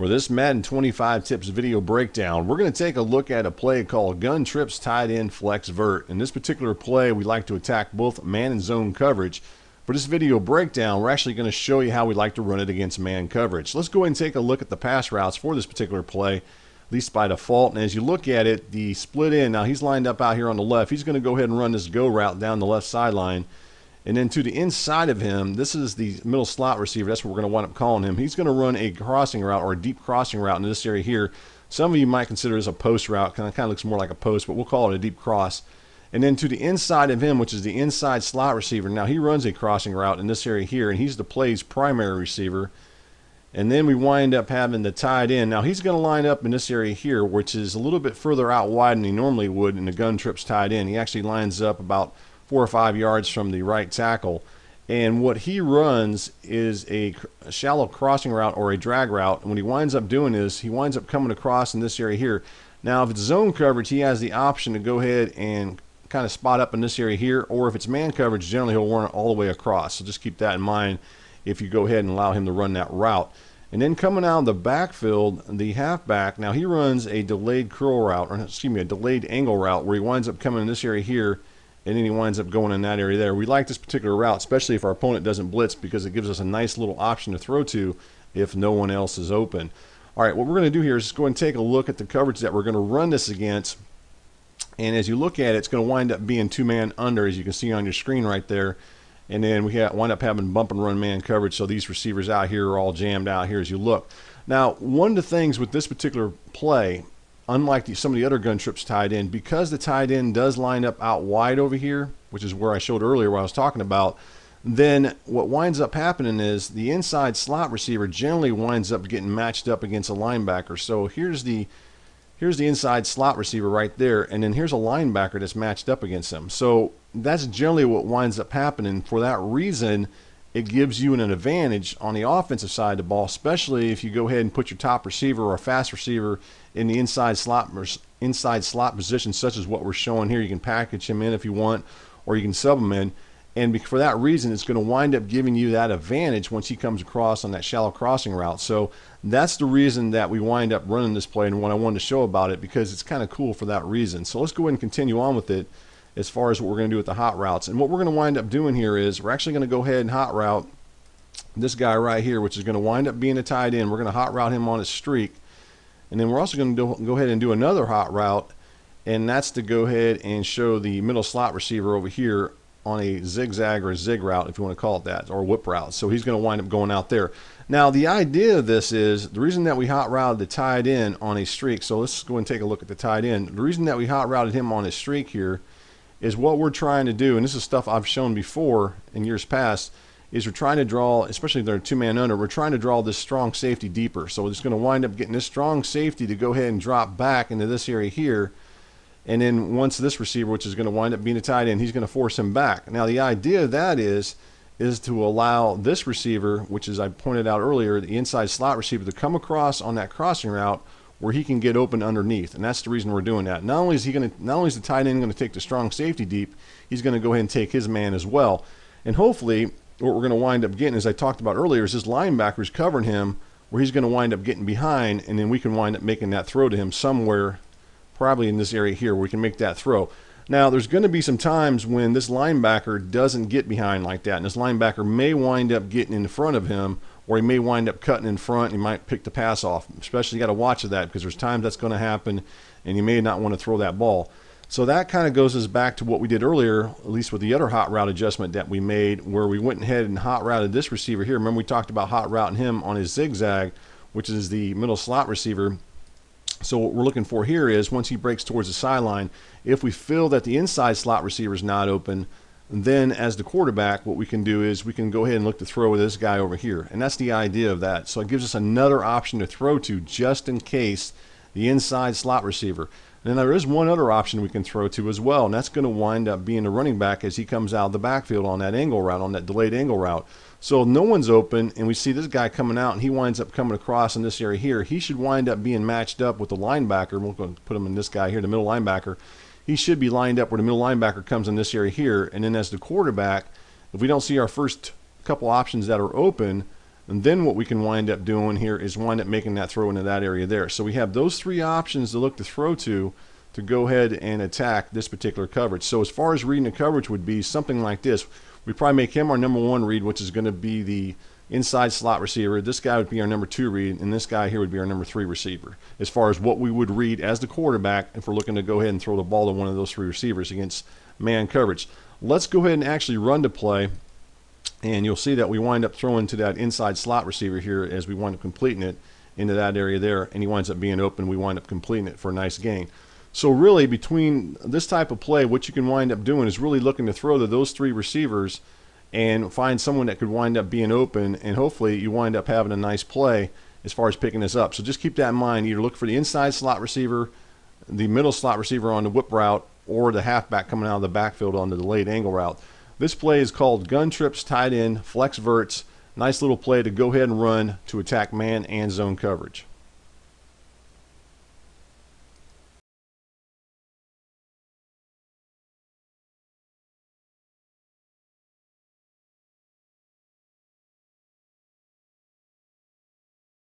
For this Madden 25 tips video breakdown, we're going to take a look at a play called Gun Trips Tight End Flex Vert. In this particular play, we like to attack both man and zone coverage. For this video breakdown, we're actually going to show you how we like to run it against man coverage. Let's go ahead and take a look at the pass routes for this particular play, at least by default. And as you look at it, the split end, now he's lined up out here on the left. He's going to go ahead and run this go route down the left sideline. And then to the inside of him, this is the middle slot receiver. That's what we're going to wind up calling him. He's going to run a crossing route or a deep crossing route in this area here. Some of you might consider this a post route. Kind of looks more like a post, but we'll call it a deep cross. And then to the inside of him, which is the inside slot receiver. Now he runs a crossing route in this area here, and he's the play's primary receiver. And then we wind up having the tight end. Now he's going to line up in this area here, which is a little bit further out wide than he normally would in the gun trips tight end. He actually lines up about 4 or 5 yards from the right tackle, and what he runs is a shallow crossing route or a drag route. And what he winds up doing is he winds up coming across in this area here. Now if it's zone coverage, he has the option to go ahead and kind of spot up in this area here, or if it's man coverage, generally he'll run it all the way across. So just keep that in mind if you go ahead and allow him to run that route. And then coming out of the backfield, the halfback, now he runs a delayed curl route, or excuse me, a delayed angle route, where he winds up coming in this area here, and then he winds up going in that area there. We like this particular route, especially if our opponent doesn't blitz, because it gives us a nice little option to throw to if no one else is open. All right, what we're going to do here is just go and take a look at the coverage that we're going to run this against. And as you look at it, it's going to wind up being two-man under, as you can see on your screen right there. And then we wind up having bump and run man coverage, so these receivers out here are all jammed out here as you look. Now, one of the things with this particular play, unlike some of the other gun trips tight end, because the tight end does line up out wide over here, which is where I showed earlier what I was talking about, then what winds up happening is the inside slot receiver generally winds up getting matched up against a linebacker. So here's the inside slot receiver right there, and then here's a linebacker that's matched up against him. So that's generally what winds up happening. For that reason, it gives you an advantage on the offensive side of the ball, especially if you go ahead and put your top receiver or a fast receiver in the inside slot position, such as what we're showing here. You can package him in if you want, or you can sub him in. And for that reason, it's going to wind up giving you that advantage once he comes across on that shallow crossing route. So that's the reason that we wind up running this play, and what I wanted to show about it, because it's kind of cool for that reason. So let's go ahead and continue on with it as far as what we're going to do with the hot routes. And what we're going to wind up doing here is we're actually going to go ahead and hot route this guy right here, which is going to wind up being a tight end. We're going to hot route him on his streak. And then we're also going to go ahead and do another hot route, and that's to go ahead and show the middle slot receiver over here on a zigzag or a zig route, if you want to call it that, or whip route. So he's going to wind up going out there. Now the idea of this is, the reason that we hot routed the tight end on a streak, so let's go and take a look at the tight end. The reason that we hot routed him on his streak here is what we're trying to do, and this is stuff I've shown before in years past, is we're trying to draw, especially if they're two-man under, we're trying to draw this strong safety deeper. So we're just going to wind up getting this strong safety to go ahead and drop back into this area here. And then once this receiver, which is going to wind up being a tight end, he's going to force him back. Now the idea of that is to allow this receiver, which is, I pointed out earlier, the inside slot receiver, to come across on that crossing route where he can get open underneath. And that's the reason we're doing that. Not only is the tight end going to take the strong safety deep, he's going to go ahead and take his man as well. And hopefully what we're going to wind up getting, as I talked about earlier, is his linebackers covering him, where he's going to wind up getting behind, and then we can wind up making that throw to him somewhere, probably in this area here, where we can make that throw. Now there's going to be some times when this linebacker doesn't get behind like that, and this linebacker may wind up getting in front of him, or he may wind up cutting in front, and he might pick the pass off. Especially, you got to watch that, because there's times that's going to happen and you may not want to throw that ball. So that kind of goes us back to what we did earlier, at least with the other hot route adjustment that we made, where we went ahead and hot routed this receiver here. Remember, we talked about hot routing him on his zigzag, which is the middle slot receiver. So what we're looking for here is, once he breaks towards the sideline, if we feel that the inside slot receiver is not open, then as the quarterback, what we can do is we can go ahead and look to throw with this guy over here. And that's the idea of that. So it gives us another option to throw to, just in case the inside slot receiver. And then there is one other option we can throw to as well, and that's going to wind up being the running back as he comes out of the backfield on that angle route, on that delayed angle route. So no one's open, and we see this guy coming out, and he winds up coming across in this area here. He should wind up being matched up with the linebacker. We're going to put him in this guy here, the middle linebacker. He should be lined up where the middle linebacker comes in this area here. And then as the quarterback, if we don't see our first couple options that are open, And then what we can wind up doing here is wind up making that throw into that area there. So we have those three options to look to throw to go ahead and attack this particular coverage. So as far as reading the coverage would be something like this. We probably make him our number 1 read, which is going to be the inside slot receiver. This guy would be our number 2 read, and this guy here would be our number 3 receiver. As far as what we would read as the quarterback if we're looking to go ahead and throw the ball to one of those 3 receivers against man coverage. Let's go ahead and actually run the play, and you'll see that we wind up throwing to that inside slot receiver here as we wind up completing it into that area there, and he winds up being open. We wind up completing it for a nice gain. So really, between this type of play, what you can wind up doing is really looking to throw to those 3 receivers and find someone that could wind up being open, and hopefully you wind up having a nice play as far as picking this up. So just keep that in mind. Either look for the inside slot receiver, the middle slot receiver on the whip route, or the halfback coming out of the backfield on the delayed angle route. This play is called Gun Trips Tight End Flex Verts. Nice little play to go ahead and run to attack man and zone coverage.